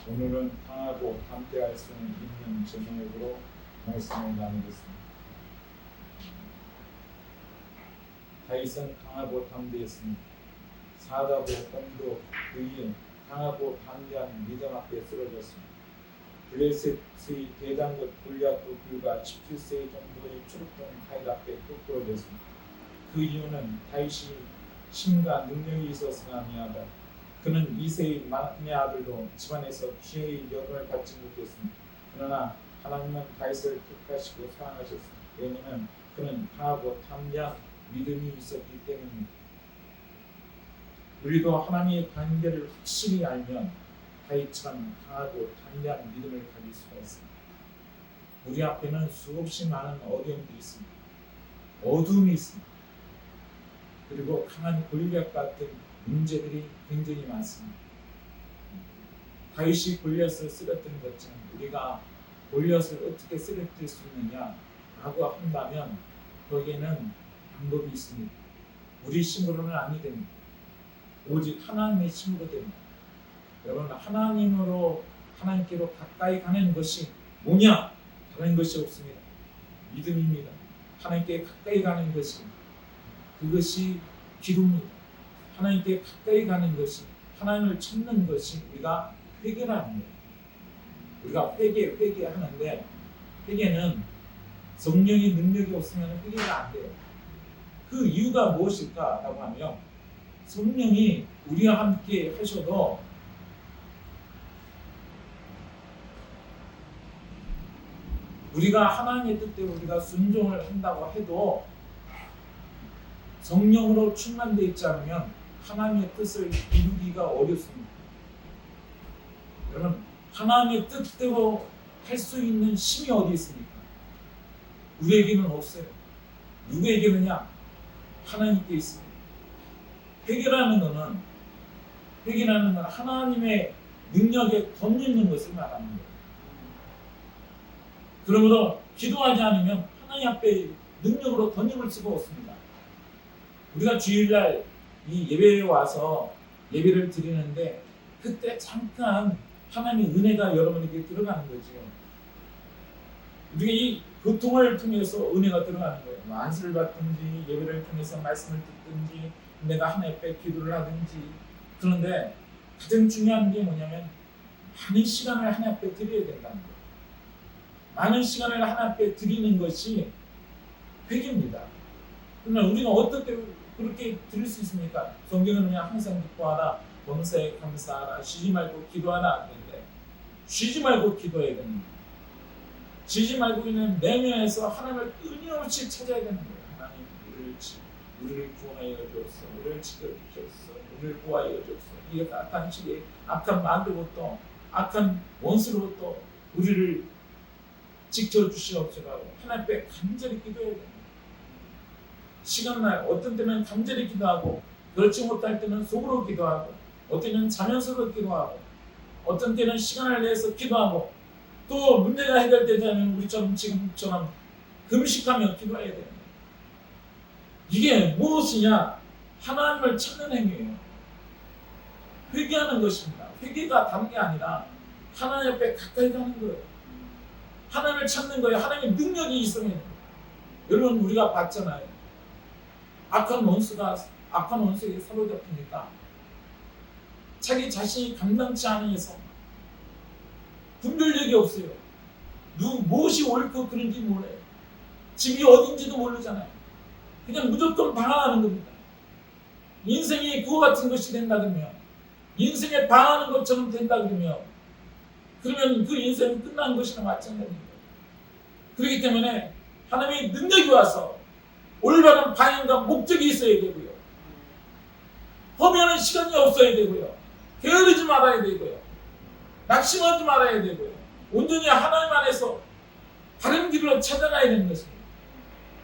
오늘은 강하고 담대할 수 있는 제목으로 말씀을 나누겠습니다. 다윗은 강하고 담대했습니다. 사다보 홈도 그의 강하고 담대한 믿음 앞에 쓰러졌습니다. 블레셋의 대장국 골리앗도 불과 17세 정도의 추룩된 다윗 앞에 뚝 떨어졌습니다. 그 이유는 다윗이 힘과 능력이 있어서가 아니하다. 그는 이새의 막내 아들로 집안에서 귀의 여론을 받지 못했습니다. 그러나 하나님은 다윗을 택하시고 사랑하셨습니다. 왜냐하면 그는 강하고 담대한 믿음이 있었기 때문입니다. 우리도 하나님의 관계를 확실히 알면 다윗처럼 강하고 담대한 믿음을 가질 수가 있습니다. 우리 앞에는 수없이 많은 어려움이 있습니다. 어둠이 있습니다. 그리고 강한 골리앗 같은 문제들이 굉장히 많습니다. 다윗이 골리앗을 쓰러뜨린 것처럼 우리가 골리앗을 어떻게 쓰러뜨릴 수 있느냐라고 한다면 거기에는 방법이 있습니다. 우리 힘으로는 아니 됩니다. 오직 하나님의 힘으로 됩니다. 여러분, 하나님께로 가까이 가는 것이 뭐냐? 다른 것이 없습니다. 믿음입니다. 하나님께 가까이 가는 것이 그것이 기도입니다. 하나님께 가까이 가는 것이, 하나님을 찾는 것이 우리가 회개라는 거예요. 우리가 회개하는데 회개는 성령의 능력이 없으면 회개가 안 돼요. 그 이유가 무엇일까라고 하면 성령이 우리와 함께 하셔도 우리가 하나님의 뜻대로 우리가 순종을 한다고 해도 성령으로 충만되어 있지 않으면 하나님의 뜻을 이루기가 어렵습니다. 여러분, 하나님의 뜻대로 할 수 있는 힘이 어디 있습니까? 우리에게는 없어요. 누구에게느냐? 하나님께 있습니다. 회개라는 건 하나님의 능력에 덧입는 것을 말하는 거예요. 그러므로 기도하지 않으면 하나님 앞에 능력으로 덧입을 수가 없습니다. 우리가 주일날 이 예배에 와서 예배를 드리는데 그때 잠깐 하나님의 은혜가 여러분에게 들어가는 거죠. 우리가 이 교통을 통해서 은혜가 들어가는 거예요. 안수를 받든지 예배를 통해서 말씀을 듣든지 내가 하나님 앞에 기도를 하든지. 그런데 가장 중요한 게 뭐냐면 많은 시간을 하나님 앞에 드려야 된다는 거예요. 많은 시간을 하나님 앞에 드리는 것이 회개입니다. 그러면 우리가 어떻게 그렇게 드릴 수 있습니까? 성경은 그냥 항상 기뻐하라, 범사에 감사하라, 쉬지 말고 기도하라 하는데 쉬지 말고 기도해야 됩니다. 쉬지 말고 있는 내면에서 하나님을 끊임없이 찾아야 되는 거예요. 하나님, 우리를 구원하여 주옵소서, 우리를 지켜주옵소서, 우리를 구하여 주옵소서. 이 악한 시대에 악한 말로부터, 악한 원수로부터 우리를 지켜주시옵소서 하고 하나님 앞에 간절히 기도해야 됩니다. 시간날 어떤 때는 간절히 기도하고 그렇지 못할 때는 속으로 기도하고 어떤 때는 자면서도 기도하고 어떤 때는 시간을 내서 기도하고 또 문제가 해결되지 않으면 우리처럼 지금처럼 금식하며 기도해야 됩니다. 이게 무엇이냐? 하나님을 찾는 행위예요. 회개하는 것입니다. 회개가 다른 게 아니라 하나님 앞에 가까이 가는 거예요. 하나님을 찾는 거예요. 하나님의 능력이 있어야 돼요. 여러분, 우리가 봤잖아요. 악한 원수에게 사로잡히니까 자기 자신이 감당치 않으면서 분별력이 없어요. 무엇이 옳고 그른지 몰라요. 집이 어딘지도 모르잖아요. 그냥 무조건 방황하는 겁니다. 인생이 그와 같은 것이 된다 그러면, 인생에 방황하는 것처럼 된다 그러면 그 인생은 끝난 것이나 마찬가지입니다. 그렇기 때문에 하나님의 능력이 와서 올바른 방향과 목적이 있어야 되고요. 허비하는 시간이 없어야 되고요. 게으르지 말아야 되고요. 낙심하지 말아야 되고요. 온전히 하나님 안에서 다른 길로 찾아가야 되는 것입니다.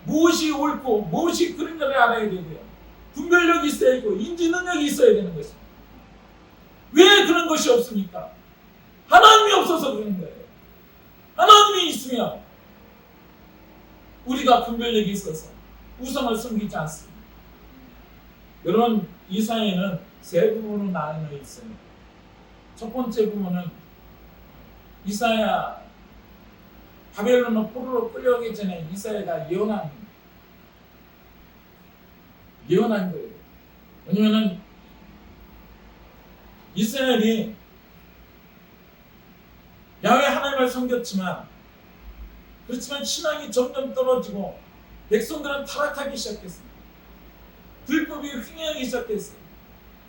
무엇이 옳고 무엇이 그른가를 알아야 되고요. 분별력이 있어야 되고 인지 능력이 있어야 되는 것입니다. 왜 그런 것이 없습니까? 하나님이 없어서 그런 거예요. 하나님이 있으면 우리가 분별력이 있어서 우상을 섬기지 않습니다. 여러분, 이 사회는 세 부분으로 나뉘어 있어요. 첫 번째 부분은 이사야 바벨론으로 포로로 끌려오기 전에 이사야가 예언한 거예요. 왜냐면은 이스라엘이 야훼 하나님을 섬겼지만 그렇지만 신앙이 점점 떨어지고 백성들은 타락하기 시작했습니다. 불법이 횡행하기 시작했어요.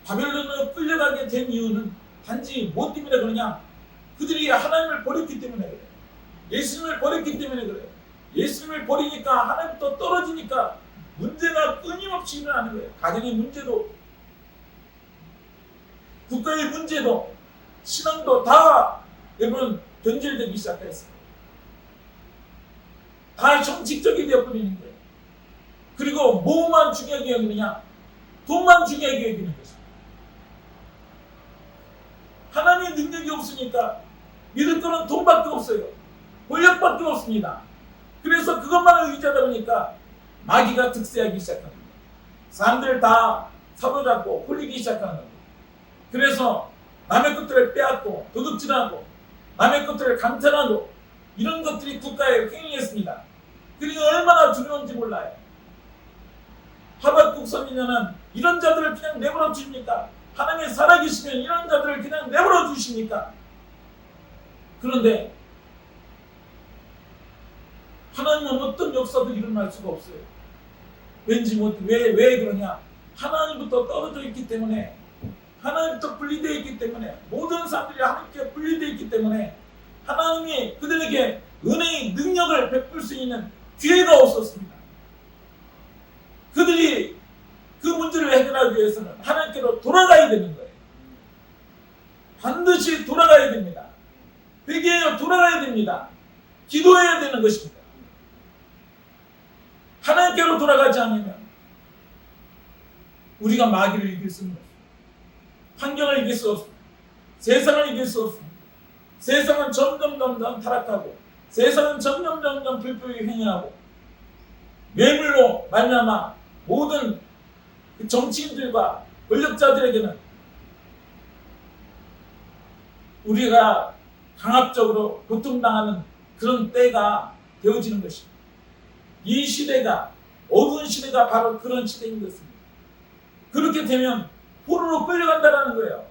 바벨론으로 끌려가게 된 이유는 단지 뭐 때문에 그러냐? 그들이 하나님을 버렸기 때문에 그래요. 예수님을 버렸기 때문에 그래요. 예수님을 버리니까 하나님부터 떨어지니까 문제가 끊임없이 일어나는 거예요. 가정의 문제도, 국가의 문제도, 신앙도 다 여러분 변질되기 시작했어요. 다 형식적이 되어버리는 거예요. 그리고 뭐만 중요하게 여기느냐? 돈만 중요하게 여기는 것입니다. 하나님의 능력이 없으니까 믿을 거는 돈밖에 없어요. 권력밖에 없습니다. 그래서 그것만을 의지하다 보니까 마귀가 득세하기 시작합니다. 사람들 다 사로잡고 홀리기 시작하는 겁니다. 그래서 남의 것들을 빼앗고 도둑질하고 남의 것들을 강탈하고 이런 것들이 국가에 횡행했습니다. 그리고 얼마나 두려운지 몰라요. 하박국 선지자는 이런 자들을 그냥 내버려 두십니까? 하나님이 살아계시면 이런 자들을 그냥 내버려 두십니까? 그런데 하나님은 어떤 역사도 일어날 수가 없어요. 왠지 왜 그러냐? 하나님부터 떨어져 있기 때문에, 하나님부터 분리되어 있기 때문에, 모든 사람들이 하나님께 분리되어 있기 때문에 하나님이 그들에게 은혜의 능력을 베풀 수 있는 기회가 없었습니다. 그들이 그 문제를 해결하기 위해서는 하나님께로 돌아가야 되는 거예요. 반드시 돌아가야 됩니다. 회개하여 돌아가야 됩니다. 기도해야 되는 것입니다. 하나님께로 돌아가지 않으면 우리가 마귀를 이길 수는 없습니다. 환경을 이길 수 없습니다. 세상을 이길 수 없습니다. 세상은 점점 타락하고 세상은 점점 불법이 횡행하고 매물로 말미암아 모든 정치인들과 권력자들에게는 우리가 강압적으로 고통당하는 그런 때가 되어지는 것입니다. 이 시대가, 어두운 시대가 바로 그런 시대인 것입니다. 그렇게 되면 포로로 끌려간다는 거예요.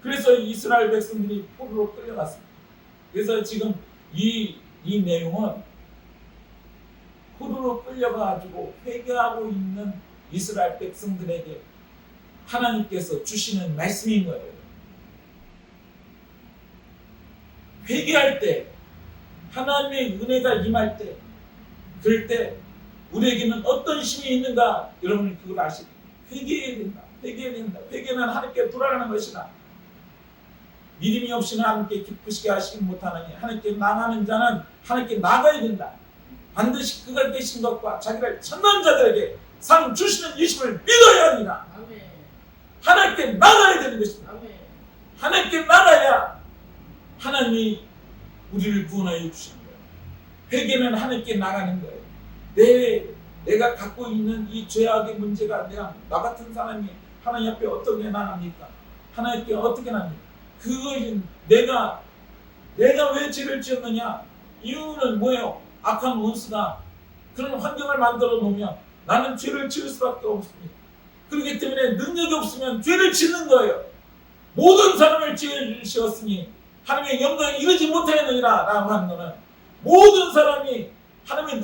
그래서 이스라엘 백성들이 포로로 끌려갔습니다. 그래서 지금 이 내용은 포로로 끌려가지고 회개하고 있는 이스라엘 백성들에게 하나님께서 주시는 말씀인 거예요. 회개할 때, 하나님의 은혜가 임할 때, 그럴 때 우리에게는 어떤 힘이 있는가? 여러분이 그걸 아시고 회개해야 된다. 회개는 하나님께 돌아가는 것이다. 믿음이 없이는 하나님께 기쁘시게 하시지 못하느니 하나님께 나가는 자는 하나님께 나가야 된다. 반드시 그가 계신 것과 자기를 찾는 자들에게 상 주시는 이심을 믿어야 합니다. 아멘. 하나님께 나가야 되는 것입니다. 아멘. 하나님께 나가야 하나님이 우리를 구원하여 주시는 거예요. 회개는 하나님께 나가는 거예요. 내가 갖고 있는 이 죄악의 문제가 나 같은 사람이 하나님 앞에 어떻게 나갑니까? 하나님께 어떻게 나갑니까? 그것이 내가 왜 죄를 지었느냐? 이유는 뭐예요? 악한 원수가 그런 환경을 만들어 놓으면 나는 죄를 지을 수밖에 없습니다. 그렇기 때문에 능력이 없으면 죄를 짓는 거예요. 모든 사람을 지으셨으니 하나님의 영광에 이르지 못하였느니라 라고 하는 것은 모든 사람이 하나님의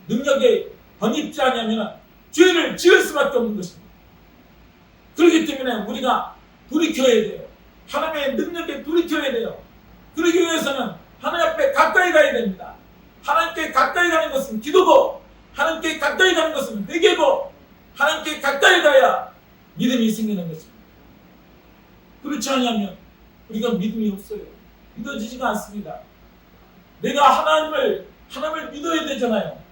능력에 덧입지 않으면 죄를 지을 수밖에 없는 것입니다. 그렇기 때문에 우리가 돌이켜야 돼요. 하나님의 능력에 돌이켜야 돼요. 그러기 위해서는 하나님 앞에 가까이 가야 됩니다. 하나님께 가까이 가는 것은 기도고, 하나님께 가까이 가는 것은 회개고, 하나님께 가까이 가야 믿음이 생기는 것입니다. 그렇지 않으면 우리가 믿음이 없어요. 믿어지지가 않습니다. 내가 하나님을 믿어야 되잖아요.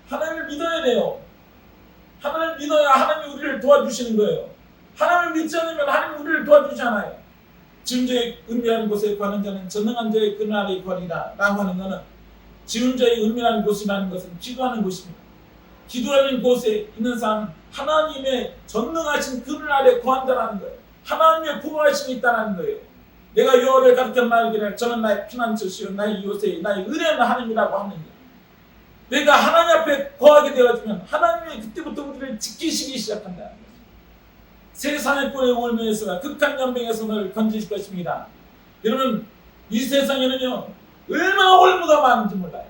하나님을 믿어야 돼요. 하나님을 믿어야 하나님이 우리를 도와주시는 거예요. 하나님을 믿지 않으면 하나님이 우리를 도와주지 않아요. 지은 자의 은밀한 곳에 거하는 자는 전능한 자의 그늘 아래에 거하리라 라고 하는 것은 지은 자의 은밀한 곳이라는 것은 기도하는 곳입니다. 기도하는 곳에 있는 사람은 하나님의 전능하신 그늘 아래에 거한다라는 거예요. 하나님의 보호하심이 있다는 거예요. 내가 여호와를 가르쳐 말하기를 저는 나의 피난처시요 나의 요새 나의 의뢰하는 하나님이라고 하느냐. 내가 하나님 앞에 거하게 되어지면 하나님이 그때부터 우리를 지키시기 시작한다는 거예요. 세상의 꼴의 올매에서 극한 연맹에서 너를 건지실 것입니다. 여러분 이 세상에는요 얼마나 올무가 많은지 몰라요.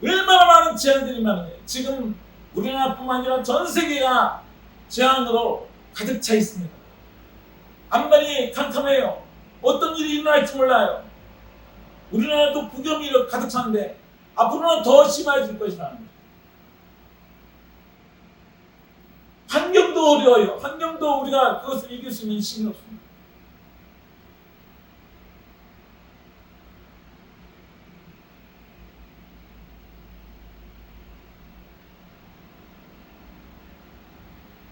얼마나 많은 재앙들이 많은지. 지금 우리나라뿐만 아니라 전 세계가 재앙으로 가득 차 있습니다. 안간이 캄캄해요. 어떤 일이 일어날지 몰라요. 우리나라도 북염이 가득 차는데 앞으로는 더 심해질 것이라는 거죠. 환경도 어려워요. 환경도 우리가 그것을 이길 수 있는 힘이 없습니다.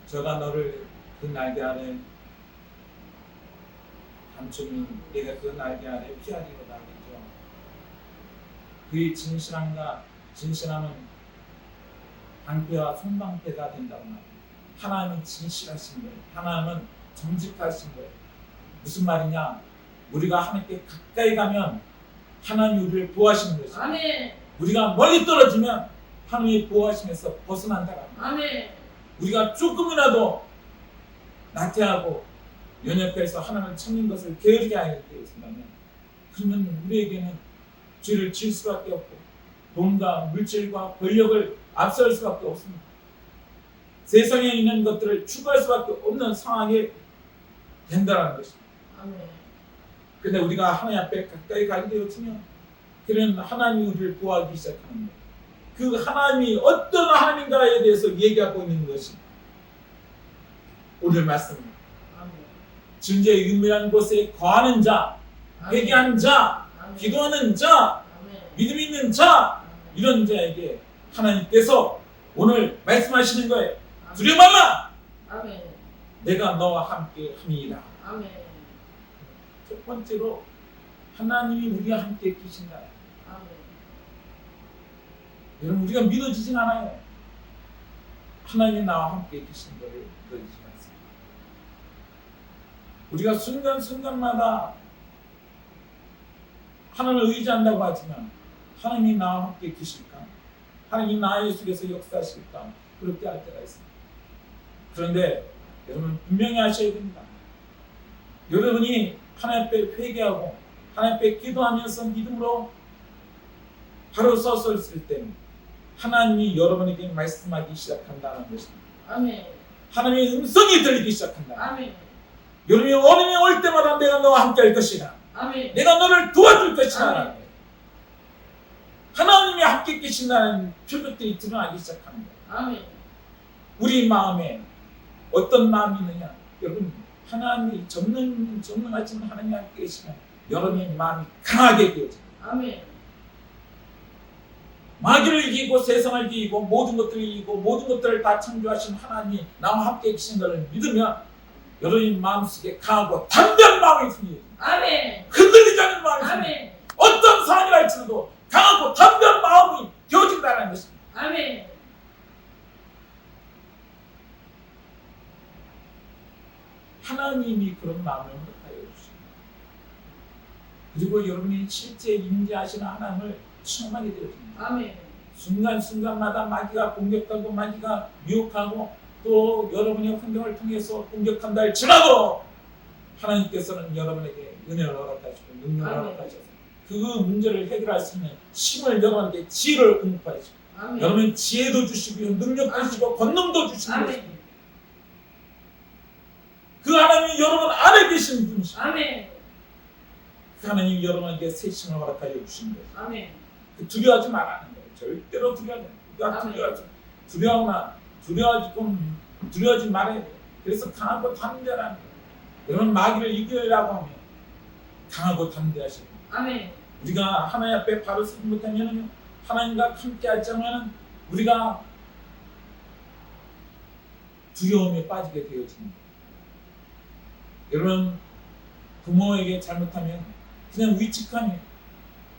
저가 너를 그 날개 아래 감추니 내가 그 날개 아래 피하리로다 그랬죠. 그의 진실함은 방패와 손방패가 된다고 말합니다. 하나님은 진실하신 거예요. 하나님은 정직하신 거예요. 무슨 말이냐? 우리가 하나님께 가까이 가면 하나님이 우리를 보호하시는 것이죠. 아멘. 우리가 멀리 떨어지면 하나님의 보호하심에서 벗어난다고 합니다. 아멘. 우리가 조금이라도 나태하고 연약해서 하나님을 찾는 것을 게으르게 하게 되었다면 그러면 우리에게는 죄를 지을 수밖에 없고 돈과 물질과 권력을 앞설 수밖에 없습니다. 세상에 있는 것들을 추구할 수밖에 없는 상황이 된다는 것입니다. 그런데 우리가 하나님 앞에 가까이 가게 되었으면 그런 하나님이 우리를 보호하기 시작하는 거예요. 그 하나님이 어떤 하나님인가에 대해서 얘기하고 있는 것이 오늘 말씀입니다. 진리의 은밀한 곳에 거하는 자, 회개하는 자, 기도하는 자, 믿음 있는 자, 이런 자에게 하나님께서 오늘 말씀하시는 거예요. 두려워 말라. 내가 너와 함께 함이라. 첫 번째로 하나님이 우리와 함께 계신다. 여러분 우리가 믿어지진 않아요. 하나님이 나와 함께 계신 것을 믿어지지 않습니다. 우리가 순간순간마다 하나님을 의지한다고 하지만 하나님이 나와 함께 계실까? 하나님이 나의 속에서 역사하실까? 그렇게 할 때가 있습니다. 그런데 여러분 분명히 아셔야 됩니다. 여러분이 하나님 앞에 회개하고 하나님 앞에 기도하면서 믿음으로 바로 서서 있을 때 하나님이 여러분에게 말씀하기 시작한다는 것입니다. 아멘. 하나님의 음성이 들리기 시작한다. 아멘. 여러분이 어려움이 올 때마다 내가 너와 함께 할 것이다. 아멘. 내가 너를 도와줄 것이다. 아멘. 하나님이 함께 계신다는 표적들이 드러나기 시작합니다. 아멘. 우리 마음에 어떤 마음이 있느냐? 여러분 하나님이 전능하지만 하나님이 함께 계시면 여러분의 마음이 강하게 되어집니다. 아멘. 마귀를 이기고 세상을 이기고 모든 것들을 이기고 모든 것들을 다 창조하신 하나님이 나와 함께 계신 것을 믿으면 여러분의 마음속에 강하고 담대한 마음이 생깁니다. 아멘. 흔들리지 않는 마음이 생깁니다. 아멘. 어떤 상황이 할지라도 강하고 담대한 마음이 되어진다는 것입니다. 아멘. 하나님이 그런 마음을 허락하여 주십니다. 그리고 여러분이 실제 임재하시는 하나님을 체험하게 되어집니다. 아멘. 순간순간마다 마귀가 공격하고 마귀가 유혹하고 또 여러분의 환경을 통해서 공격한다 할지라도 하나님께서는 여러분에게 은혜를 허락하시고 능력을 허락하셔서 그 문제를 해결할 수 있는 힘을 여러분에게 지혜를 공급하시고 여러분 지혜도 주시고 능력도 주시고 권능도 주시는 것입니다. 그 하나님이 여러분 안에 계신 분이십니다. 아멘. 그 하나님이 여러분에게 새 힘을 허락하여 주신 거예요. 아멘. 두려워하지 말라는 거예요. 절대로 두려워하지 말아야 돼요. 그래서 강하고 담대하라는 거예요. 여러분 마귀를 이기려고 하면 강하고 담대하시고 아멘. 우리가 하나님 앞에 바로 서지 못하면 하나님과 함께 하지 않으면 우리가 두려움에 빠지게 되어집니다. 여러분 부모에게 잘못하면 그냥 위축감이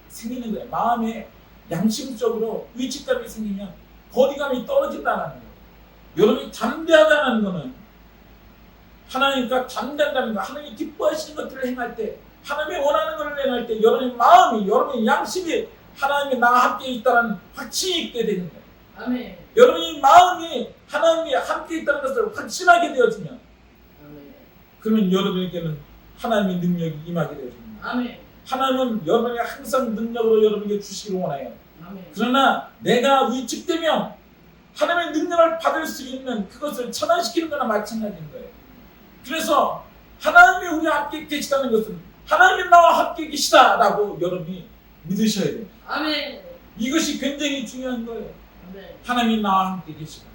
생기는 거예요. 마음에 양심적으로 위축감이 생기면 거리감이 떨어진다는 거예요. 여러분이 담대하다는 것은 하나님과 담대한다는 것, 하나님이 기뻐하시는 것들을 행할 때, 하나님이 원하는 것을 행할 때 여러분의 마음이, 여러분의 양심이 하나님이 나와 함께 있다는 확신이 있게 되는 거예요. 아멘. 여러분의 마음이 하나님이 함께 있다는 것을 확신하게 되어지면, 아멘. 그러면 여러분에게는 하나님의 능력이 임하게 되어집니다. 아멘. 하나님은 여러분에게 항상 능력으로 여러분에게 주시기를 원해요. 아멘. 그러나 내가 위축되면 하나님의 능력을 받을 수 있는 그것을 차단시키는 거나 마찬가지인 거예요. 그래서 하나님이 우리와 함께 계시다는 것은 하나님이 나와 함께 계시다라고 여러분이 믿으셔야 돼요. 아멘. 이것이 굉장히 중요한 거예요. 아멘. 하나님이 나와 함께 계시다.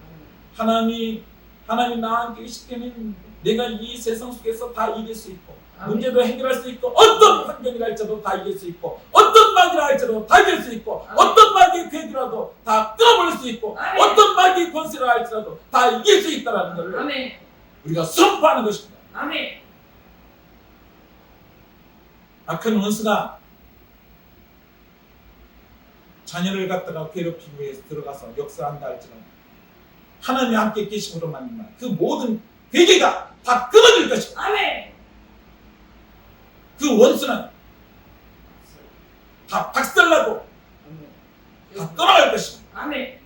하나님이 나와 함께 계실 때는 내가 이 세상 속에서 다 이길 수 있고, 아멘. 문제도 해결할 수 있고, 어떤 환경이라 할지라도 다 이길 수 있고, 어떤 마귀라 할지라도 다 이길 수 있고, 아멘. 어떤 마귀의 괴기라도 다 끊어버릴 수 있고, 아멘. 어떤 마귀의 권세라 할지라도 다 이길 수 있다는 것을 아멘. 우리가 선포하는 것입니다. 아멘. 악한 원수가 자녀를 갖다가 괴롭히기 위해서 들어가서 역사한다 할지라도 하나님이 함께 계심으로 말미암아 그 모든 괴계가 다 끊어질 것입니다. 아멘. 그 원수는 다 박살나고 다 떠나갈 것입니다. 아멘.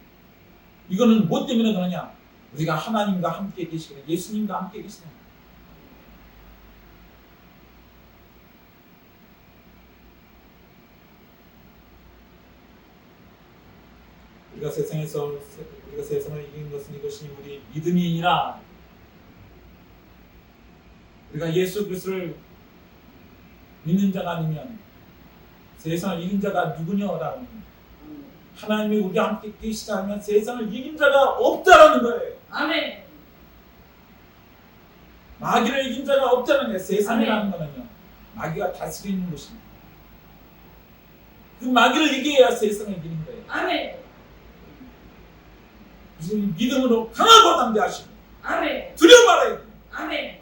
이거는 뭐 때문에 그러냐? 우리가 하나님과 함께 계시고 예수님과 함께 계시다. 우리가 세상을 이긴 것은 이것이 우리 믿음이니라. 우리가 예수 그리스도를 믿는 자가 아니면 세상을 이긴 자가 누구냐라고. 하나님이 우리와 함께 계시다면 세상을 이긴 자가 없다라는 거예요. 아멘. 마귀를 이긴 자가 없다는 거예요. 세상이라는 거는요, 마귀가 다스리는 것입니다. 그 마귀를 이겨야 세상을 이기는 거예요. 아멘. 무슨 믿음으로 강하고 담대하시고 아멘. 두려워 말아야 돼요. 아멘.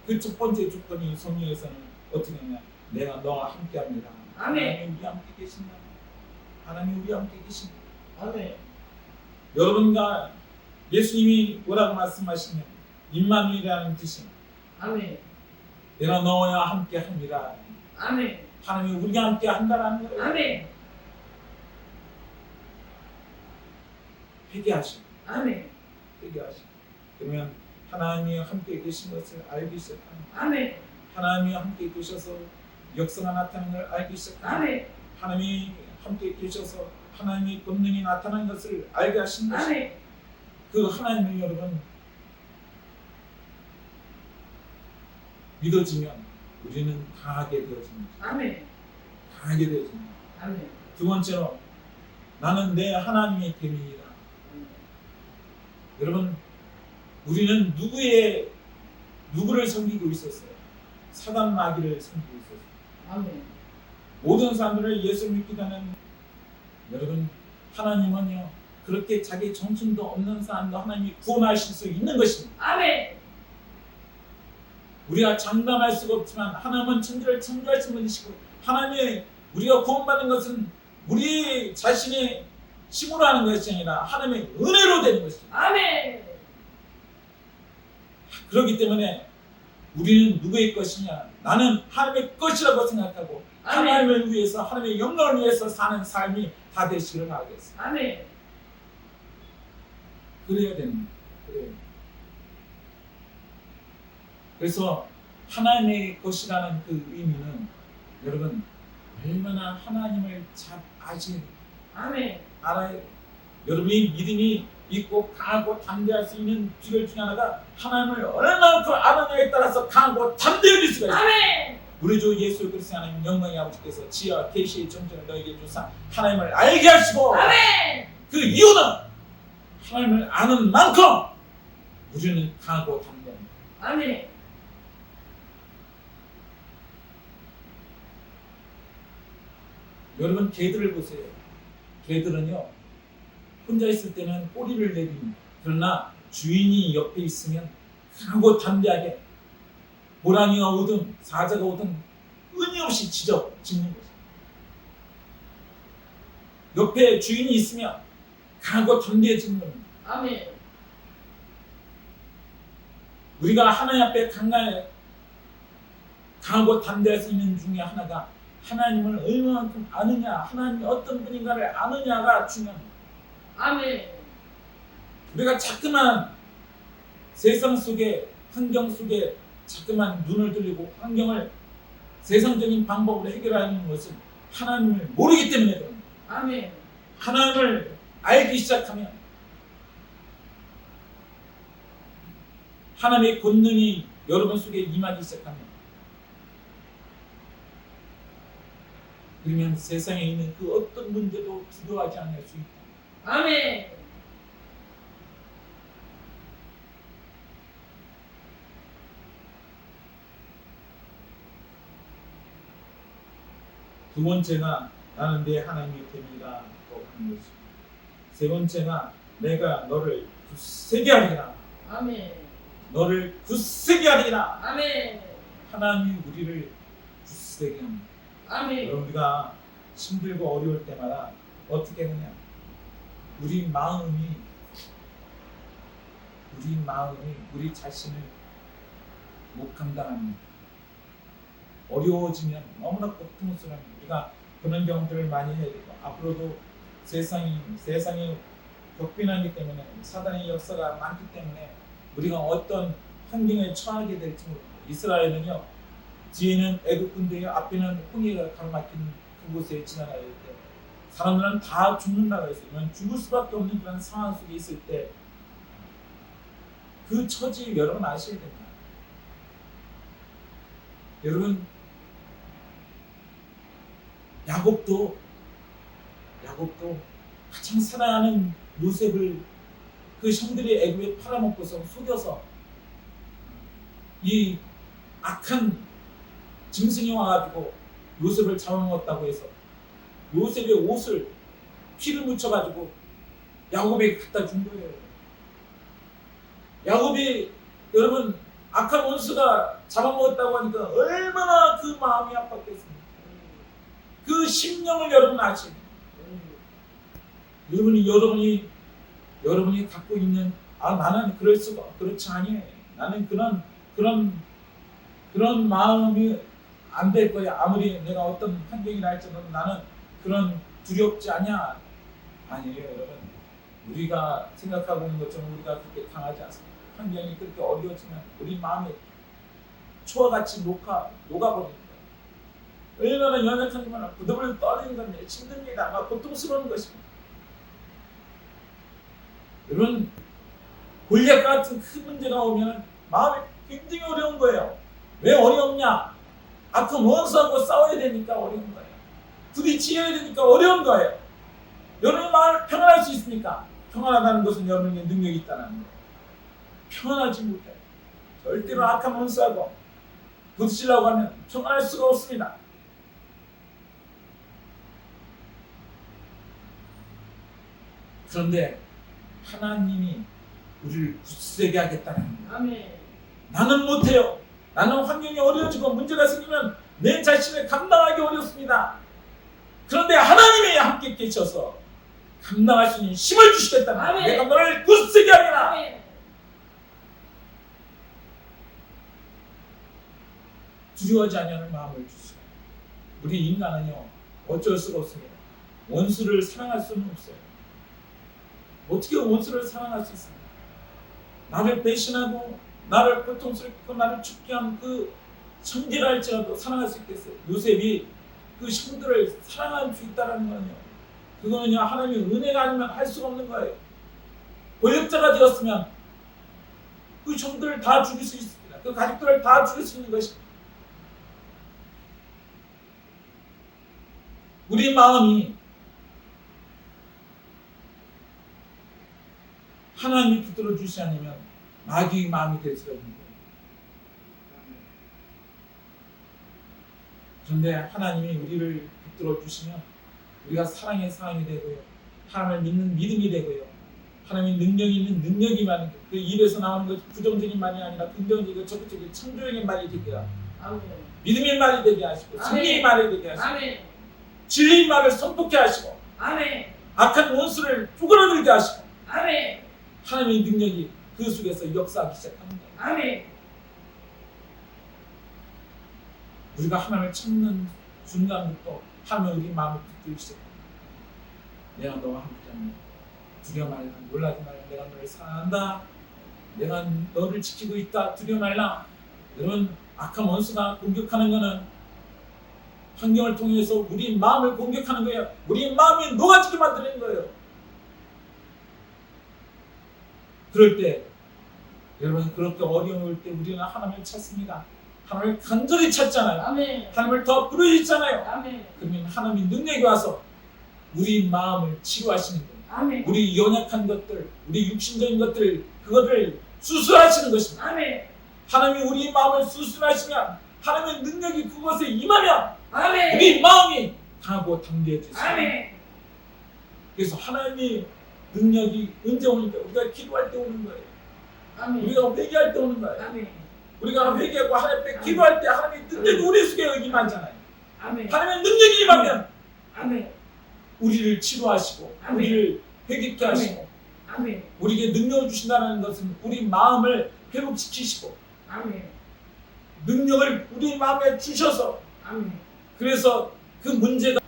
그 첫 번째 조건이 성령에서는 어떻게 하냐? 내가 너와 함께합니다. 아멘. 하나님 우리 함께 계신다. 하나님 우리 함께 계신다. 아멘. 여러분과 예수님이 뭐라고 말씀하시냐? 임마누엘이라는 뜻이 아멘. 내가 너와 함께합니다. 아멘. 하나님이 우리가 함께한다라는 거예요. 아멘. 회개하시고 아멘. 회개하시고 그러면 하나님이 함께 계신 것을 알기 시작합니다. 아멘. 하나님이 함께 계셔서 역사가 나타나는 걸 알기 시작합니다. 아멘. 하나님이 함께 계셔서 하나님의 권능이 나타나는 것을 알게 하신 것입니다. 아멘. 그 하나님을 여러분 믿어지면 우리는 강하게 되어집니다. 아멘. 강하게 되어집니다. 아멘. 두 번째로 나는 내 하나님의 됨이니라. 여러분 우리는 누구를 섬기고 있었어요? 사단 마귀를 섬기고 있었어요. 아멘. 모든 사람들을 예수를 믿기다는 여러분 하나님은요 그렇게 자기 정신도 없는 사람도 하나님이 구원하실 수 있는 것입니다. 아멘. 우리가 장담할 수가 없지만 하나님은 천지를 창조하신 분이시고 하나님의 우리가 구원받는 것은 우리 자신의 힘으로 하는 것이 아니라 하나님의 은혜로 되는 것입니다. 아멘. 그렇기 때문에 우리는 누구의 것이냐? 나는 하나님의 것이라고 생각하고 아멘. 하나님을 위해서 하나님의 영광을 위해서 사는 삶이 다 되시기를 바라겠습니다. 아멘. 그래야 됩니다. 그래요. 그래서 하나님의 것이라는 그 의미는 여러분 얼마나 하나님을 잘 아멘. 알아요. 여러분이 믿음이 있고 강하고 담대할 수 있는 비결 중에 하나가 하나님을 얼마나 아느냐에 따라서 강하고 담대해질 수가 있어요. 아멘. 우리 주 예수 그리스도 하나님 영광의 아버지께서 지혜와 계시의 정전을 너에게 주사 하나님을 알게 하시고 아멘. 그 이유는 하나님을 아는 만큼 우리는 강하고 담대합니다. 아멘. 여러분 개들을 보세요. 개들은요 혼자 있을 때는 꼬리를 내립니다. 그러나 주인이 옆에 있으면 강하고 담대하게 호랑이가 오든 사자가 오든 끊임없이 짖는 거죠. 옆에 주인이 있으면 강하고 담대해지는 겁니다. 아멘. 우리가 하나님 앞에 강하고 담대할 수 있는 중에 하나가 하나님을 얼마만큼 아느냐, 하나님이 어떤 분인가를 아느냐가 중요합니다. 아멘. 우리가 자꾸만 세상 속에, 환경 속에 자꾸만 눈을 돌리고 환경을 세상적인 방법으로 해결하는 것은 하나님을 모르기 때문에 그럽니다. 아멘. 하나님을 알기 시작하면 하나님의 권능이 여러분 속에 임하기 시작합니다. 그러면 세상에 있는 그 어떤 문제도 두려워하지 않을 수 있다. 아멘. 두 번째가 나는 내 하나님의 됨이라고 하는 것이고, 세 번째가 내가 너를 굳세게 하리라. 아멘. 너를 굳세게 하리라. 아멘. 하나님이 우리를 굳세게 합니다. 아멘. 여러분, 우리가 힘들고 어려울 때마다 어떻게 하느냐, 우리 마음이 우리 자신을 못 감당합니다. 어려워지면 너무나 고통스러워합니다. 우리가 그런 경험들을 많이 해야 되고, 앞으로도 세상이 격변하기 때문에, 사단의 역사가 많기 때문에 우리가 어떤 환경에 처하게 될지 모릅니다. 이스라엘은요, 뒤에는 애굽 군대요, 앞에는 홍해가 가로막힌 그곳에 지나가야 될 때 사람들은 다 죽는다고 해서 이런 죽을 수밖에 없는 그런 상황 속에 있을 때 그 처지 여러분 아셔야 됩니다. 여러분, 야곱도 가장 사랑하는 요셉을 그 형들이 애굽에 팔아먹고서 속여서 이 악한 짐승이 와가지고 요셉을 잡아먹었다고 해서 요셉의 옷을 피를 묻혀가지고 야곱에게 갖다 준 거예요. 야곱이 여러분 악한 원수가 잡아먹었다고 하니까 얼마나 그 마음이 아팠겠습니까? 그 심령을 여러분 아시죠? 여러분이 갖고 있는 나는 그럴 수가 그렇지 아니에요. 나는 그런 마음이 안 될 거야. 아무리 내가 어떤 환경이라 할지라도 나는 그런 두렵지 않냐. 아니에요, 여러분. 우리가 생각하고 있는 것처럼 우리가 그렇게 강하지 않습니다. 환경이 그렇게 어려워지면 우리 마음이 초와 같이 녹아버립니다. 얼마나 연약한지만 부들부들 떨리는 겁니다. 힘듭니다. 막 고통스러운 것입니다. 여러분, 골리앗 같은 큰 문제가 오면 마음이 굉장히 어려운 거예요. 왜 어렵냐? 악한 원수하고 싸워야 되니까 어려운 거예요. 부딪혀야 되니까 어려운 거예요. 여러분의 마음을 평안할 수 있습니까? 평안하다는 것은 여러분의 능력이 있다는 거예요. 평안하지 못해요. 절대로 악한 원수하고 부딪히려고 하면 평안할 수가 없습니다. 그런데 하나님이 우리를 굳세게 하겠다는 거예요. 아멘. 나는 못해요. 나는 환경이 어려워지고 문제가 생기면 내 자신을 감당하기 어렵습니다. 그런데 하나님이 함께 계셔서 감당할 수 있는 힘을 주시겠다는 거예요. 내가 너를 굳세게 하리라. 아멘. 두려워하지 않는 마음을 주시고, 우리 인간은요 어쩔 수가 없습니다. 원수를 사랑할 수는 없어요. 어떻게 원수를 사랑할 수 있습니까? 나를 배신하고 나를 고통스럽고 나를 죽게 한 그 형제라 할지라도 사랑할 수 있겠어요? 요셉이 그 형들을 사랑할 수 있다는 거는요, 그거는요 하나님의 은혜가 아니면 할 수가 없는 거예요. 권력자가 되었으면 그 형들을 다 죽일 수 있습니다. 그 가족들을 다 죽일 수 있는 것입니다. 우리 마음이 하나님이 붙들어 주시지 않으면 마귀의 마음이 될 수가 있는 거예요. 그런데 하나님이 우리를 붙들어 주시면 우리가 사랑의 사람이 되고요, 하나님을 믿는 믿음이 되고요, 하나님의 능력이 있는 능력이 많은 거예요. 그 입에서 나오는 것이 부정적인 말이 아니라 긍정적이고 적극적인 창조적인 말이 되게 하고, 아멘. 믿음의 말이 되게 하시고, 승리의 말이 되게 하시고, 아멘. 진리의 말을 선포케 하시고, 아멘. 악한 원수를 쪼그라들게 하시고, 아멘. 하나님의 능력이 그 속에서 역사하기 시작하는 거예요. 아멘. 우리가 하나님을 찾는 순간부터 하나님은 우리 마음을 붙들기 시작합니다. 내가 너와 함께하며 두려워 말라. 놀라지 말라. 내가 너를 사랑한다. 내가 너를 지키고 있다. 두려워 말라. 여러분, 악한 원수가 공격하는 것은 환경을 통해서 우리 마음을 공격하는 거예요. 우리 마음이 녹아지게 만드는 거예요. 그럴 때 여러분, 그렇게 어려울 때 우리는 하나님을 찾습니다. 하나님을 간절히 찾잖아요. 아멘. 하나님을 더 부르짖잖아요. 아멘. 그러면 하나님이 능력이 와서 우리 마음을 치유하시는 거예요. 아멘. 우리 연약한 것들, 우리 육신적인 것들, 그것을 수술하시는 것입니다. 아멘. 하나님이 우리 마음을 수술하시면 하나님의 능력이 그것에 임하면 아멘. 우리 마음이 강하고 담대해지죠. 아멘. 그래서 하나님의 능력이 언제 오는가? 우리가 기도할 때 오는 거예요. 아멘. 우리가 회개할 때 오는 거예요. 아멘. 우리가 회개하고 하나님 앞에 기도할 때 하나님의 능력이 우리 속에 임하잖아요. 아멘. 하나님의 능력이 임하면 아멘. 우리를 치료하시고 아멘. 우리를 회개케 아멘. 하시고 아멘. 우리에게 능력을 주신다는 것은 우리 마음을 회복시키시고 아멘. 능력을 우리 마음에 주셔서 아멘. 그래서 그 문제가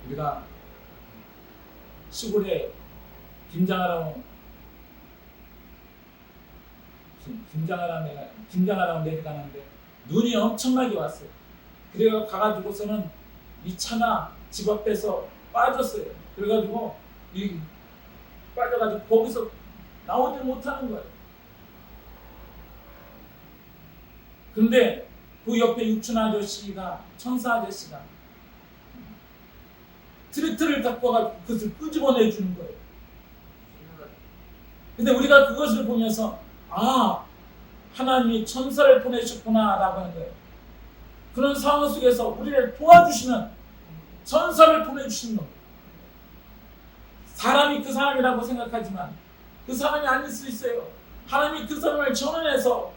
우리가 시골에 김장하라고 내려가는데 눈이 엄청나게 왔어요. 그래가 가가지고서는 이 차가 집 앞에서 빠졌어요. 그래가지고 이 빠져가지고 거기서 나오질 못하는 거예요. 근데 그 옆에 육춘 아저씨가 천사 아저씨가 트랙터를 갖고 와가지고 그것을 끄집어내 주는 거예요. 근데 우리가 그것을 보면서 하나님이 천사를 보내셨구나 라고 하는 거예요. 그런 상황 속에서 우리를 도와주시는 천사를 보내주시는 겁니다. 사람이 그 사람이라고 생각하지만 그 사람이 아닐 수 있어요. 하나님이 그 사람을 전원해서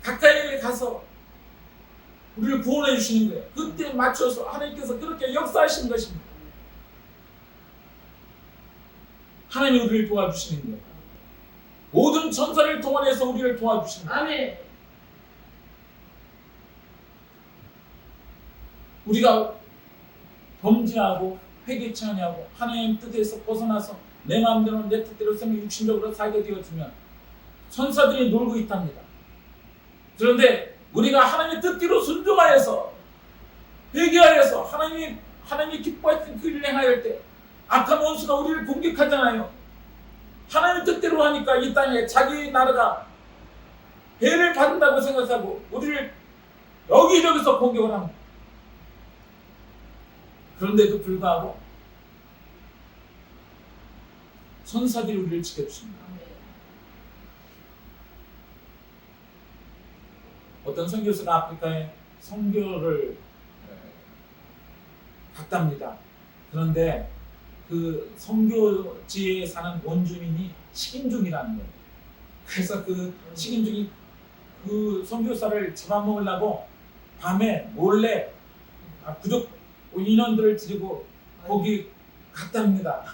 가까이 가서 우리를 구원해 주시는 거예요. 그때 맞춰서 하나님께서 그렇게 역사하시는 것입니다. 하나님이 우리를 도와주시는 거예요. 모든 천사를 동원해서 우리를 도와주시는 거예요. 아멘. 우리가 범죄하고 회개치 아니하고 하나님 뜻에서 벗어나서 내 마음대로 내 뜻대로 살면 육신적으로 살게 되어지면 천사들이 놀고 있답니다. 그런데 우리가 하나님의 뜻대로 순종하여서 회개하여서 하나님이 기뻐하시는 그 일을 행할 때 악한 원수가 우리를 공격하잖아요. 하나님의 뜻대로 하니까 이 땅에 자기 나라가 해를 받는다고 생각하고 우리를 여기저기서 공격을 합니다. 그런데도 불구하고 천사들이 우리를 지켜주십니다. 어떤 선교사가 아프리카에 선교를 갔답니다. 그런데 그 선교지에 사는 원주민이 식인종이라는 거예요. 그래서 그 식인종이 그 선교사를 잡아먹으려고 밤에 몰래 부족 인원들을 데리고 거기 갔답니다.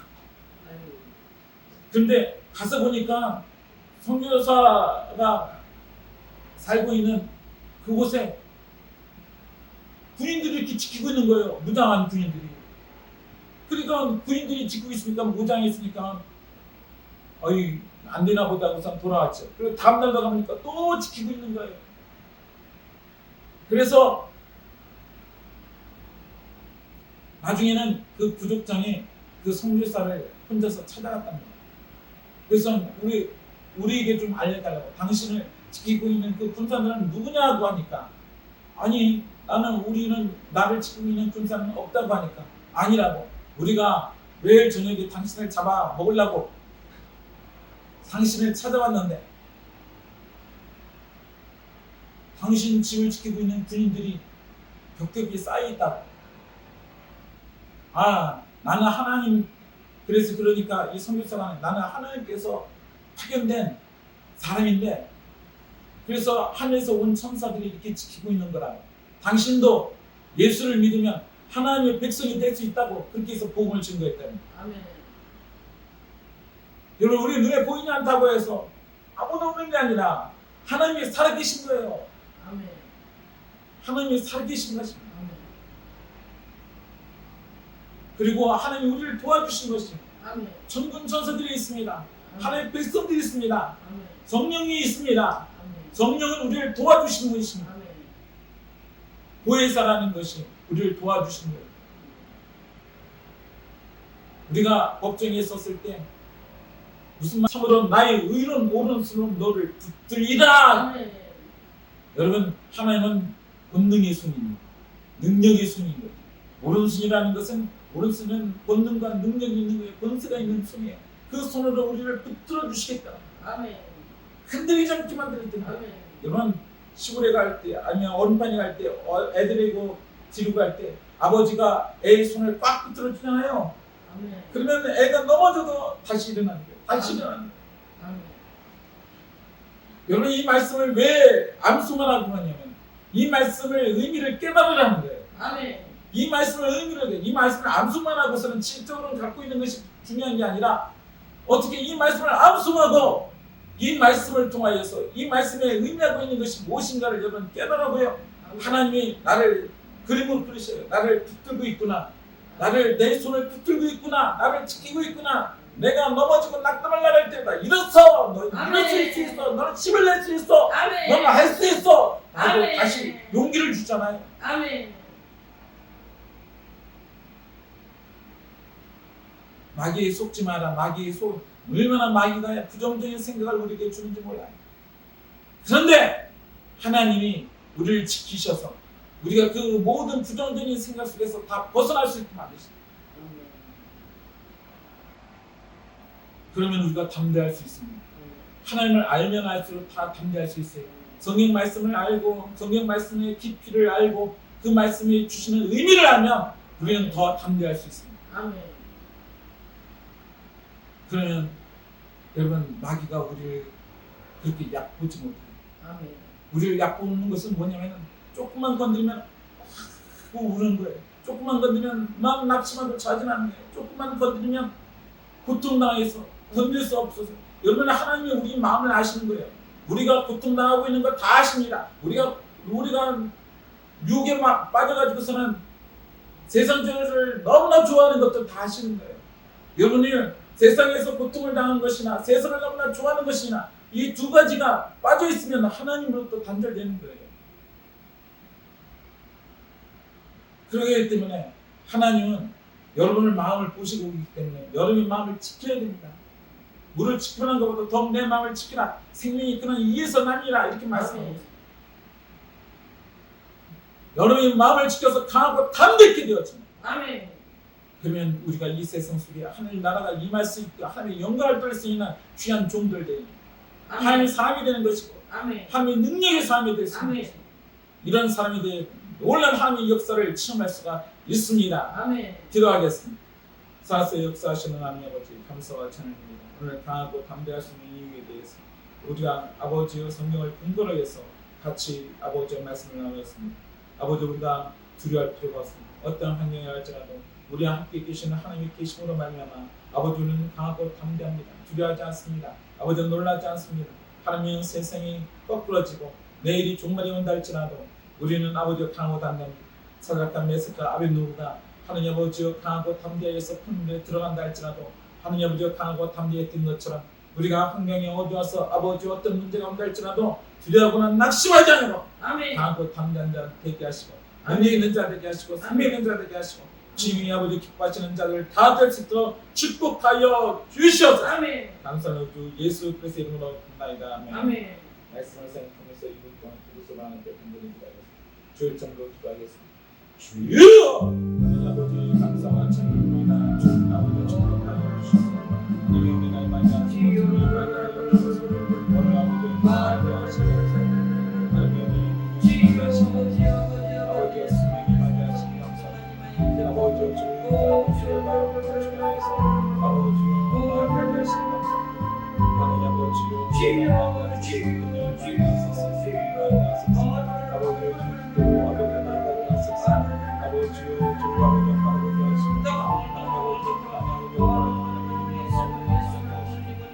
그런데 가서 보니까 선교사가 살고 있는 그곳에 군인들이 이렇게 지키고 있는 거예요. 무장한 군인들이. 그러니까 군인들이 지키고 있으니까 무장이 있으니까 안 되나 보다 하고서 돌아왔죠. 그리고 다음날 가보니까 또 지키고 있는 거예요. 그래서 나중에는 그 부족장이 그 선교사를 혼자서 찾아갔답니다. 그래서 우리에게 좀 알려달라고. 당신을 지키고 있는 그 군사들은 누구냐고 하니까 우리는 나를 지키고 있는 군사는 없다고 하니까 아니라고. 우리가 매일 저녁에 당신을 잡아 먹으려고 당신을 찾아왔는데 당신 집을 지키고 있는 군인들이 벽돌이 쌓여 있다고. 나는 하나님, 그러니까 이 선교사가 나는 하나님께서 파견된 사람인데 그래서 하늘에서 온 천사들이 이렇게 지키고 있는 거라고. 당신도 예수를 믿으면 하나님의 백성이 될 수 있다고 그렇게 해서 복음을 증거했다는 거예요. 아멘. 여러분 우리 눈에 보이지 않다고 해서 아무도 없는 게 아니라 하나님이 살아계신 거예요. 아멘. 하나님이 살아계신 것입니다. 아멘. 그리고 하나님이 우리를 도와주신 것이 아멘. 천군 천사들이 있습니다. 아멘. 하나님의 백성들이 있습니다. 아멘. 성령이 있습니다. 아멘. 성령은 우리를 도와주시는 분이십니다. 아멘. 보혜사라는 것이 우리를 도와주신 거예요. 우리가 법정에 섰을 때 무슨 말 참으로 나의 의로운 오른손으로 너를 붙들리라. 아멘. 여러분 하나님은 본능의 손입니다. 능력의 손입니다. 오른손이라는 것은 오른손은 본능과 능력이 있는 거예요. 권세가 있는 손이에요. 그 손으로 우리를 붙들어 주시겠다. 아멘. 흔들리지 않게 만들었던 거예요. 아멘. 여러분 시골에 갈 때 아니면 어린판에 갈 때 애들이고 지르고 갈 때 아버지가 애의 손을 꽉 붙들어 주잖아요. 아멘. 그러면 애가 넘어져도 다시 일어나는 거예요. 다시 일어나는 거예요. 아멘. 여러분 이 말씀을 왜 암송을 하고 하냐면 이 말씀을 의미를 깨달으라는 거예요. 아멘. 이 말씀을 이 말씀을 암송만 하고서는 지적으로 갖고 있는 것이 중요한 게 아니라 어떻게 이 말씀을 암송하고 이 말씀을 통하여서 이 말씀에 의미하고 있는 것이 무엇인가를 여러분 깨달아보요. 하나님이 나를 그림으로 그리셔요. 나를 붙들고 있구나. 나를 내 손을 붙들고 있구나. 나를 지키고 있구나. 내가 넘어지고 낙담을 나갈 때다. 일어서. 너 일어설 수 있어. 너는 힘을 낼 수 있어. 아멘. 너는 할 수 있어. 라고 아멘. 다시 용기를 주잖아요. 아멘. 마귀에 속지 마라. 마귀에 속. 얼마나 마귀가 부정적인 생각을 우리에게 주는지 몰라요. 그런데 하나님이 우리를 지키셔서 우리가 그 모든 부정적인 생각 속에서 다 벗어날 수 있게 만드십니다. 그러면 우리가 담대할 수 있습니다. 하나님을 알면 알수록 다 담대할 수 있어요. 성경 말씀을 알고 성경 말씀의 깊이를 알고 그 말씀이 주시는 의미를 알면 우리는 더 담대할 수 있습니다. 아멘. 그러면 여러분 마귀가 우리를 그렇게 얕보지 못해요. 아멘. 우리를 얕보는 것은 뭐냐면 조금만 건드리면 확 우는 거예요. 조금만 건드리면 막 낙심하고 자진하는 거예요. 조금만 건드리면 고통당해서 건들 수 없어서. 여러분 하나님이 우리 마음을 아시는 거예요. 우리가 고통당하고 있는 걸 다 아십니다. 우리가 유혹에 막 빠져가지고서는 세상적을 너무나 좋아하는 것들 다 아시는 거예요. 여러분이 세상에서 고통을 당하는 것이나 세상을 너무나 좋아하는 것이나 이 두 가지가 빠져 있으면 하나님으로부터 단절되는 거예요. 그렇기 때문에 하나님은 여러분의 마음을 보시고 있기 때문에 여러분의 마음을 지켜야 됩니다. 물을 지키는 것보다 더욱 내 마음을 지키라. 생명이 그는 이에서 나니라. 이렇게 말씀합니다. 여러분의 마음을 지켜서 강하고 담대케 되었습니다. 아멘. 그러면 우리가 이 세상 속에 하나님 나라가 임할 수 있고 하나님의 영광을 돌릴 수 있는 귀한 종들 되니 하나님의 사람이 되는 것이고 아멘. 하나님의 능력의 사람이 될 수 있는 아멘. 것이고 이런 사람에 대해 놀라운 하나님의 역사를 체험할 수가 있습니다. 아멘. 기도하겠습니다. 살아서 역사하시는 하나님 아버지 감사와 찬양합니다. 오늘 강하고 담대할 수 있는 이유에 대해서 우리가 아버지의 성경을 근거로 해서 같이 아버지의 말씀을 나누었습니다. 아버지 우리가 두려워할 필요가 없습니다. 어떤 환경에 할지라도 우리와 함께 계시는 하나님의 계심으로 말미암아 아버지는 강하고 담대합니다. 두려워하지 않습니다. 아버지는 놀라지 않습니다. 하나님은 세상이 거꾸러지고 내일이 종말이 온다 할지라도 우리는 아버지가 강하고 담대합니다. 사각단 메스카 아벤누가 하나님 아버지가 강하고 담대하여서 큰 물에 들어간다 할지라도 하나님 아버지가 강하고 담대했던 것처럼 우리가 환경에 어두워서 아버지 어떤 문제가 온다 할지라도 두려워하거나 낙심하지 않으로 아멘. 강하고 담대한 자 되게 하시고 능력 있는 자 되게 하시고 생명 있는 자 되게 하시고 주님이 아버지 기뻐하시는 자들 다 될 수 있도록 축복하여 주시옵소서. 아멘. 감사는 주 예수 그리스도의 이름으로 나이다. 아멘. 아멘. 말씀을 생각하면서 이분 동안 그리스도 하나님께 분들입니다. 주일 정도 기도하겠습니다. 주여! 하나님 아버지 감사와 찬양합니다. 주님 아버지 축복하여 주시옵소서. 우리 나의 많이 하시고 주님 많이 하여 주소서. 오늘 아버지 많이 하시옵소서. 하나님이 주님 하시옵소서. 아버지의 승리를 많이 하시기 감사합니다. 아버지 주님 아버지의 마음을 주님께서 아버지의 마음을 하시기 감사합니다. 하나님 아버지요 주님 아버지 주님을 주님께서 아버지요 주님도 아버지 나라가 하소서. 아버지요 주님 아버지 하시고 하나님 아버지 하나님 아버지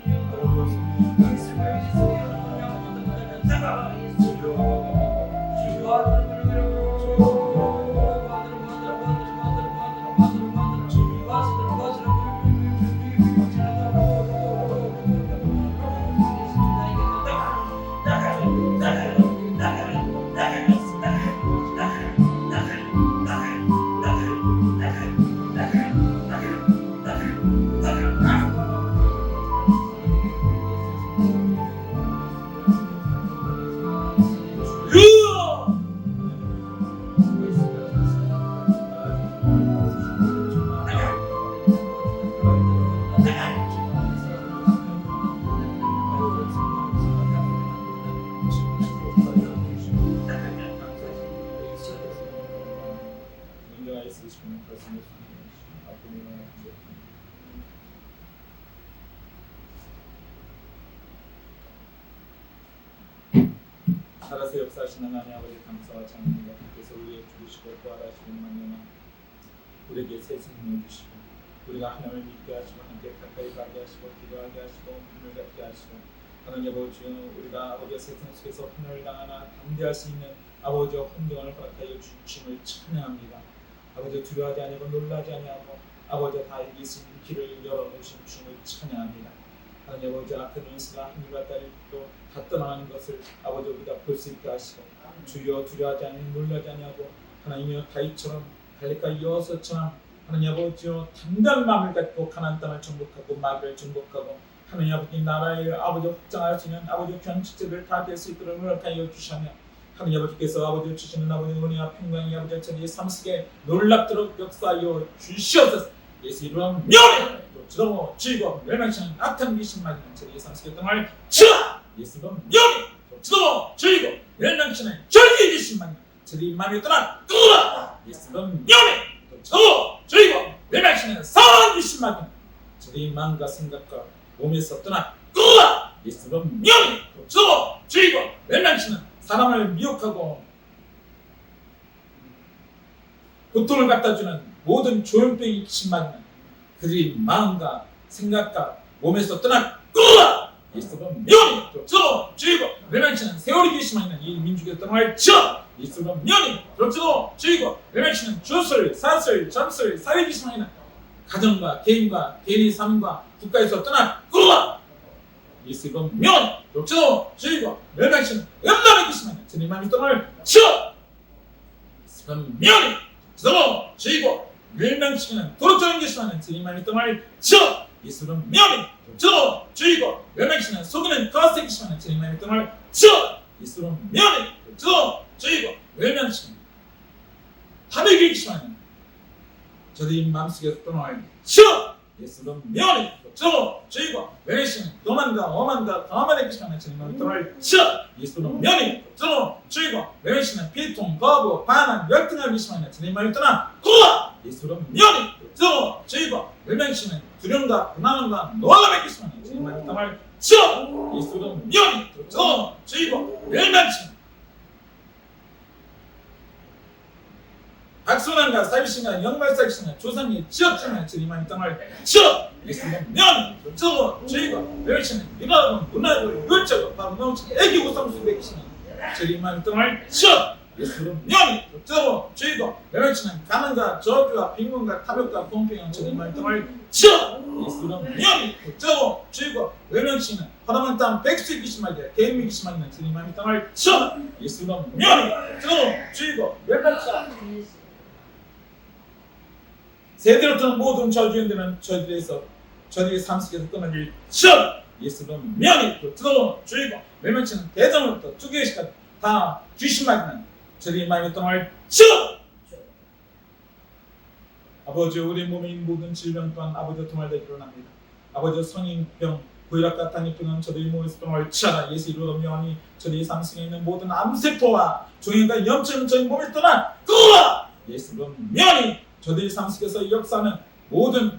문제가 있으시면 말씀해 주시면 앞으로 살아서 역사하시는 하나님 아버지 감사와 찬양합니다. 그래서 우리의 죽으시고 부활하시는 만연아 우리에게 새 생명을 주시고 우리가 하나님을 믿게 하시고 함께 가까이 가게 하시고 기도하게 하시고 힘을 갖게 하시고 하나님 아버지 우리가 아버지의 세상 속에서 하늘을 향하나 담대할 수 있는 아버지의 환경을 허락하여 주심을 찬양합니다. 아버지 두려워하지 아니하고 놀라지 아니하고 아버지 다 이길 수 있는 길을 열어놓으신 주님을 찬양합니다. 하나님 아버지 앞에 눈스가 하늘과 땅도 다 떠나가는 것을 아버지 우리가 볼 수 있게 하시고 주여 두려워하지 아니하고 놀라지 아니하고 하나님이여 다윗처럼 갈렙과 여호수아처럼 하나님 아버지여 담대한 마음을 갖고 가나안 땅을 정복하고 마귀를 정복하고 하나님 아버지 나라의 아버지 확장할 수 있는 아버지 귀한 축제를 다 될 수 있도록 노력하여 주시며 하나님 아버지께서 아버지 주시는 아버지 은혜와 평강이 아버지 저희 삶 속에 놀랍도록 역사하여 주시옵소서. 예수 이름으로 명예 주로 즐거움 멸망시는 악한 귀신만 저희 삶 속에 등을 치라. 예수 이름으로 명예 주로 즐거움 멸망시는 절기 귀신만 저희 마음에 떠나 끄라. 예수 이름으로 명예 주로 즐거움 멸망시는 사한 귀신만 저희 마음과 생각과 몸에서 떠나 끄라. 예수 이름으로 명예 주로 즐거움 멸망시는 사람을 미혹하고 고통을 갖다주는 모든 조용병이 귀신만 그들이 마음과 생각과 몸에서 떠나 끄라. 예수로 명예 저로 주이고 멸망치는 세월이 귀신만 있는 이 민족의 땅을 쳐. 예수로 명예 저로 주이고 멸망치는 주술 사술 점술 사회 귀신만 있는 가정과 개인과 개인의 삶과 국가에서 떠나 끄라. 예수로 명예 저로 주이고 멸망치는 음란의 귀신만 있는 주님의 땅을 쳐. 예수로 명예 저로 주이고 멸망시키는 도덕적인 것이라는 주님의 땅을 쳐. 예수로 명예 저로 주이고 멸망시키는 속이는 거짓의 것이라는 주님의 땅을 쳐. 예수로 명예 저로 주이고 멸망시키는 하늘의 것이라는 저들이 마음속에서 땅을 쳐. 예수로 명예 저로 주이고 멸망시키는 도만과 오만과 거만의 것이라는 주님의 땅을 쳐. 예수로 명예 저로 주이고 멸망시키는 비통 거부 반항 열등한 것이라는 주님의 땅을 쳐. 예수로 명예 저로 주이고 멸망시키는 두려움과 불안함과 놀람의 것이라는 주님의 땅을 쳐. 예수로 명예 저로 주이고 멸망시키는 악순환과 살신과 영말살신과 조상의 지역장의 주님의 땅을 쳐. 예수로 명예 저로 주이고 멸망시키는 민화고 문화고 율적고 방명치기 애기 우상수 백신이 주님의 땅을 쳐. 예수로 명예 저로 주이고 멸망치는 가난과 저주와 빈곤과 타격과 공평한 주님의 땅을 쳐. 예수로 명예 저로 주이고 멸망치는 허름한 땅 백수의 귀신말들 개인의 귀신말들 주님의 땅을 쳐. 예수로 명예 저로 주이고 멸망치는 세대로부터 모든 저주인들은 저들에서 저들의 삶 속에서 떠나길 쳐. 예수로 명예 저로 주이고 멸망치는 대장으로부터 주교시까지 다 귀신말들 저들이 마음의 땅을 쳐. 아버지 우리 몸의 모든 질병 또한 아버지 통할 때 일어납니다. 아버지 성인병 고혈압 같은 병은 저들이 몸에서 땅을 치라. 예수 이름으로 명하니 저들이 삶 속에 있는 모든 암세포와 종양과 염증은 저희 몸에서 떠나 끄라. 예수 이름으로 명하니 저들이 삶 속에서 역사하는 모든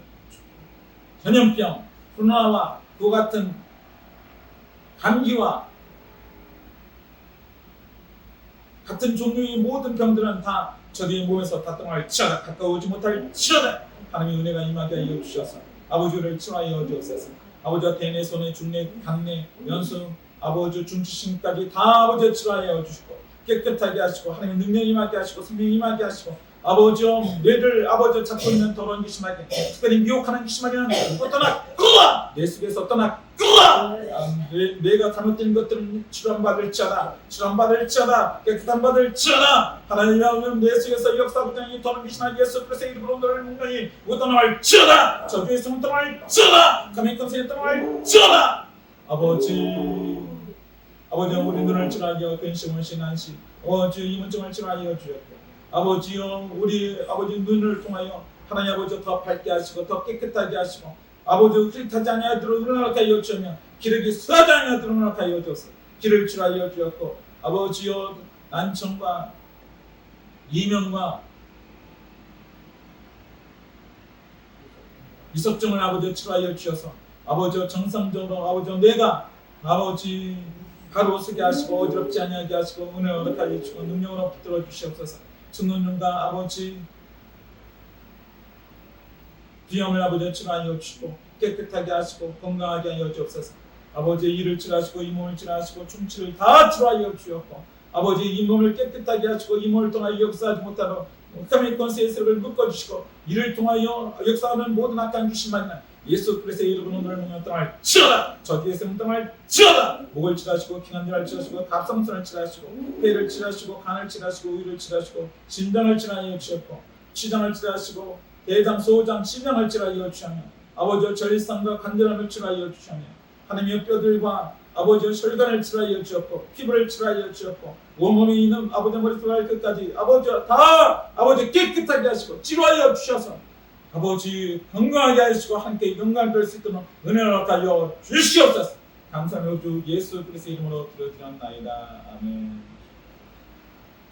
전염병 코로나와 그와 같은 감기와 같은 종류의 모든 병들은 다 저들의 몸에서 다 떠날 치하다. 가까워오지 못할 치하다. 하나님의 은혜가 임하게 하여 주셔서 아버지를 치하여 주옵소서. 아버지와 대내 손에 중내 강내 연수 아버지 중지심까지 다 아버지 치료하여 주시고 깨끗하게 하시고 하나님의 능력이 임하게 하시고 성령이 임하게 하시고 아버지여 뇌를 아버지 잡고 있는 더러운 귀신에게 특별히 미혹하는 귀신에게는 떠나 끄라 내 속에서 떠나 끄라 내가 잘못된 것들은 치료받을지어다 치료받을지어다 깨끗한 받을지어다 하나님의 내 속에서 역사부터 이 더러운 귀신아 예수 그리스도의 이름으로 너를 능력히 떠나갈지어다 저주의 성 떠나갈지어다 감히 권세에 떠나갈지어다 아버지 우리 눈을 치료하여 근심을 신한시 아버지 이문증을 치료하여 주셨고 아버지여 우리 아버지 눈을 통하여 하나님 아버지 더 밝게 하시고 더 깨끗하게 하시고 아버지 흐릿하지 아니하도록 드러나게 하여 주며 기력이 쇠하지 아니하도록 드러나게 하여 주옵소서 길을 치료하여 주었고 아버지여 난청과 이명과 이석증을 아버지 치료하여 주셔서 아버지여 정상적으로 아버지여 내가 아버지 바로 서게 하시고 어지럽지 아니하게 하시고 은혜 허락하여 주시고 능력으로 붙들어 주시옵소서 증언과 아버지 비염을 아버지 치료하여 주시고 깨끗하게 하시고 건강하게 하여 주옵소서 아버지 이를 치료하시고 이 몸을 치료하시고 충치를 다 치료하여 주셨고 아버지 이 몸을 깨끗하게 하시고 이 몸을 통하여 역사하지 못하도록 목감의 권세의 세력을 묶어주시고 이를 통하여 역사하는 모든 악한 귀신만이나 예수 그리스도의 이름으로 너를 목련 땅을 치어라 저주의 생 땅을 치어라 목을 치라시고 기관지를 치라시고 갑상선을 치라시고 폐를 치라시고 간을 치라시고 위를 치라시고 심장을 치라하여 주셨고 치장을 치라시고 대장 소장 심장을 치라하여 주시며 아버지의 전립선과 관절함을 치라하여 주시며 하나님의 뼈들과 아버지의 혈관을 치라하여 주셨고 피부를 치라하여 주셨고 온몸에 있는 아버지의 머리부터 끝까지 아버지와 다 아버지 깨끗하게 하시고 치료하여 주셔서 아버지 건강하게 하시고 함께 영광을 뵐 수 있도록 은혜를 하여 주시옵소서. 감사하며 주 예수 그리스도의 이름으로 기도드렸나이다. 아멘.